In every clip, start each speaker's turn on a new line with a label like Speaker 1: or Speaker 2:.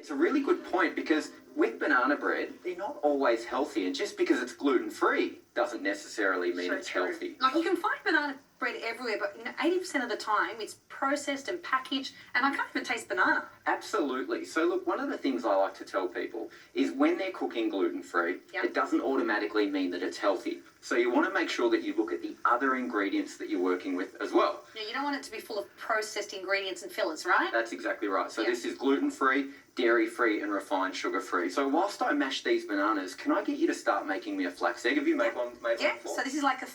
Speaker 1: It's a really good point because with banana bread, they're not always healthy, and just because it's gluten-free doesn't necessarily mean it's healthy.
Speaker 2: Like, you can find banana bread everywhere, but 80% of the time it's processed and packaged, and I can't even taste banana.
Speaker 1: Absolutely. So look, one of the things I like to tell people is when they're cooking gluten-free, it doesn't automatically mean that it's healthy. So you want to make sure that you look at the other ingredients that you're working with as well.
Speaker 2: Yeah, you don't want it to be full of processed ingredients and fillers, right?
Speaker 1: That's exactly right. So this is gluten-free, dairy-free, and refined sugar-free. So whilst I mash these bananas, can I get you to start making me a flax egg? Have you made one before?
Speaker 2: So this is like a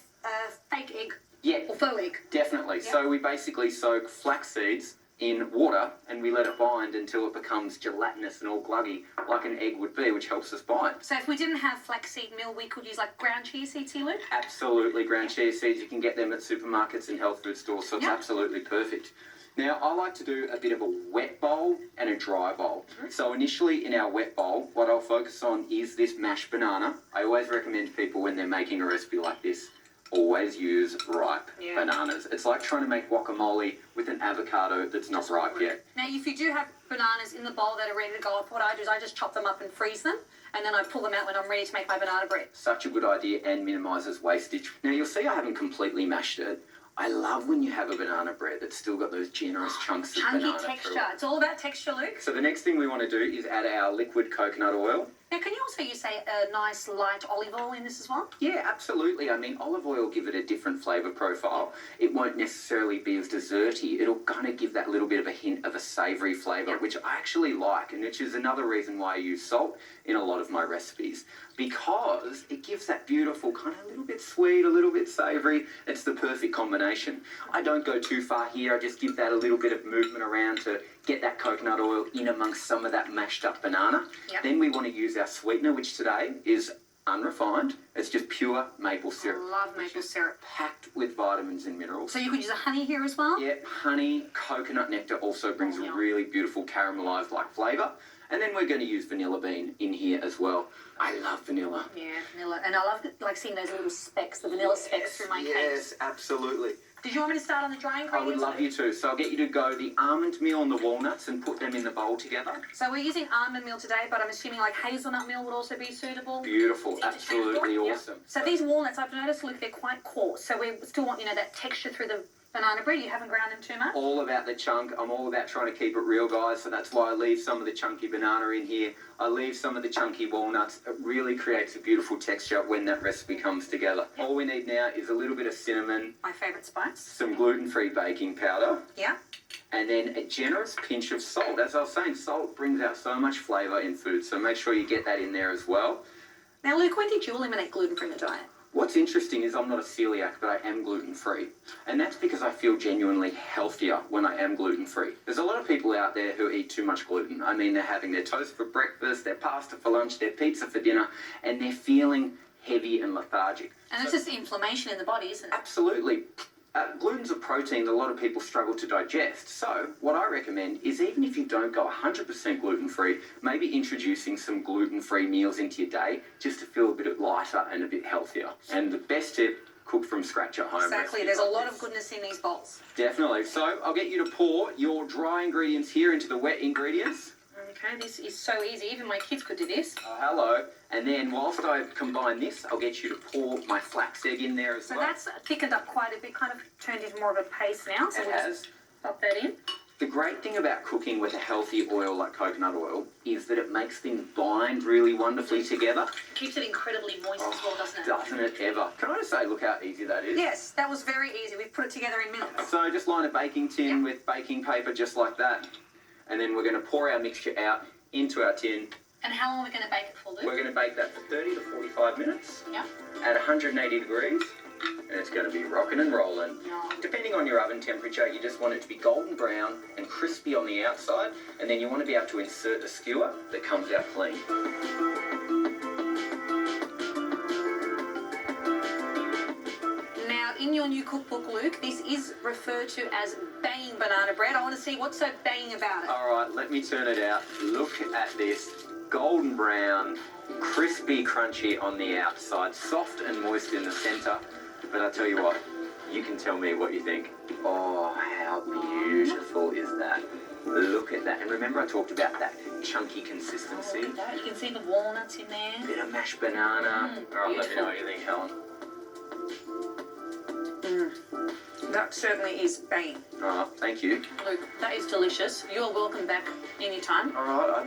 Speaker 2: fake egg.
Speaker 1: Yeah.
Speaker 2: Or faux egg.
Speaker 1: Definitely.
Speaker 2: Yeah.
Speaker 1: So we basically soak flax seeds in water and we let it bind until it becomes gelatinous and all gluggy like an egg would be, which helps us bind.
Speaker 2: So if we didn't have flaxseed meal, we could use like ground chia seeds here, Luke?
Speaker 1: Absolutely. Ground chia seeds, you can get them at supermarkets and health food stores, so it's absolutely perfect. Now, I like to do a bit of a wet bowl and a dry bowl. So initially in our wet bowl, what I'll focus on is this mashed banana. I always recommend people when they're making a recipe like this, always use ripe bananas. It's like trying to make guacamole with an avocado that's not ripe yet.
Speaker 2: Now, if you do have bananas in the bowl that are ready to go off, what I do is I just chop them up and freeze them, and then I pull them out when I'm ready to make my banana bread.
Speaker 1: Such a good idea and minimises wastage. Now, you'll see I haven't completely mashed it. I love when you have a banana bread that's still got those generous chunks of banana.
Speaker 2: Chunky texture. It's all about texture, Luke.
Speaker 1: So the next thing we want to do is add our liquid coconut oil.
Speaker 2: Now, can you also use, say, a nice light olive oil in this as well?
Speaker 1: Yeah, absolutely. I mean, olive oil will give it a different flavour profile. It won't necessarily be as desserty. It'll kind of give that little bit of a hint of a savoury flavour, which I actually like, and which is another reason why I use salt in a lot of my recipes, because it gives that beautiful kind of a little bit sweet, a little bit savoury. It's the perfect combination. I don't go too far here. I just give that a little bit of movement around to get that coconut oil in amongst some of that mashed up banana. Then we want to use our sweetener, which today is unrefined. It's just pure maple syrup.
Speaker 2: I love maple syrup.
Speaker 1: Packed with vitamins and minerals.
Speaker 2: So you could use a honey here as well?
Speaker 1: Yeah, honey, coconut nectar also brings a really beautiful caramelised like flavour. And then we're going to use vanilla bean in here as well. I love vanilla.
Speaker 2: Yeah, vanilla. And I love like seeing those little specks, the vanilla specks through my cake.
Speaker 1: Yes, absolutely.
Speaker 2: Did you want me to start on the dry ingredients?
Speaker 1: I would love you to. So I'll get you to go the almond meal and the walnuts and put them in the bowl together.
Speaker 2: So we're using almond meal today, but I'm assuming like hazelnut meal would also be suitable.
Speaker 1: Beautiful. Absolutely awesome.
Speaker 2: So these walnuts, I've noticed, look, they're quite coarse. So we still want, that texture through the banana bread. You haven't ground them too much?
Speaker 1: All about the chunk. I'm all about trying to keep it real, guys. So that's why I leave some of the chunky banana in here. I leave some of the chunky walnuts. It really creates a beautiful texture when that recipe comes together. All we need now is a little bit of cinnamon.
Speaker 2: My favourite spice.
Speaker 1: Some gluten-free baking powder.
Speaker 2: Yeah.
Speaker 1: And then a generous pinch of salt. As I was saying, salt brings out so much flavour in food. So make sure you get that in there as well.
Speaker 2: Now, Luke, when did you eliminate gluten from the diet?
Speaker 1: What's interesting is I'm not a celiac, but I am gluten-free. And that's because I feel genuinely healthier when I am gluten-free. There's a lot of people out there who eat too much gluten. I mean, they're having their toast for breakfast, their pasta for lunch, their pizza for dinner, and they're feeling heavy and lethargic.
Speaker 2: And it's just inflammation in the body, isn't it?
Speaker 1: Absolutely. Gluten's a protein that a lot of people struggle to digest. So what I recommend is even if you don't go 100% gluten-free, maybe introducing some gluten-free meals into your day just to feel a bit lighter and a bit healthier. And the best tip, cook from scratch at home.
Speaker 2: Exactly. There's a lot of goodness in these bowls.
Speaker 1: Definitely. So I'll get you to pour your dry ingredients here into the wet ingredients.
Speaker 2: Okay, this is so easy. Even my kids could do this.
Speaker 1: Oh, hello. And then whilst I combine this, I'll get you to pour my flax egg in there as well.
Speaker 2: So that's thickened up quite a bit, kind of turned into more of a paste now. So
Speaker 1: it has.
Speaker 2: Pop that in.
Speaker 1: The great thing about cooking with a healthy oil like coconut oil is that it makes things bind really wonderfully together.
Speaker 2: Keeps it incredibly moist as well, doesn't it?
Speaker 1: Doesn't it ever? Can I just say, look how easy that is?
Speaker 2: Yes, that was very easy. We've put it together in minutes.
Speaker 1: So just line a baking tin with baking paper just like that. And then we're going to pour our mixture out into our tin.
Speaker 2: And how long are we going to bake it for, Luke?
Speaker 1: We're going to bake that for 30 to 45 minutes.
Speaker 2: Yeah.
Speaker 1: At 180 degrees. And it's going to be rocking and rolling. Depending on your oven temperature, you just want it to be golden brown and crispy on the outside. And then you want to be able to insert a skewer that comes out clean.
Speaker 2: Now, in your new cookbook, Luke, this is referred to as banging banana bread. I want to see what's so banging about it.
Speaker 1: All right, let me turn it out. Look at this. Golden brown, crispy, crunchy on the outside, soft and moist in the centre. But I tell you what, you can tell me what you think. Oh, how beautiful is that? Look at that. And remember I talked about that chunky consistency?
Speaker 2: Look at that. You can see the walnuts in there.
Speaker 1: Bit of mashed banana. All right, let me know what you think, Helen.
Speaker 2: That certainly is banging.
Speaker 1: All right, thank you.
Speaker 2: Luke, that is delicious. You're welcome back anytime.
Speaker 1: All right,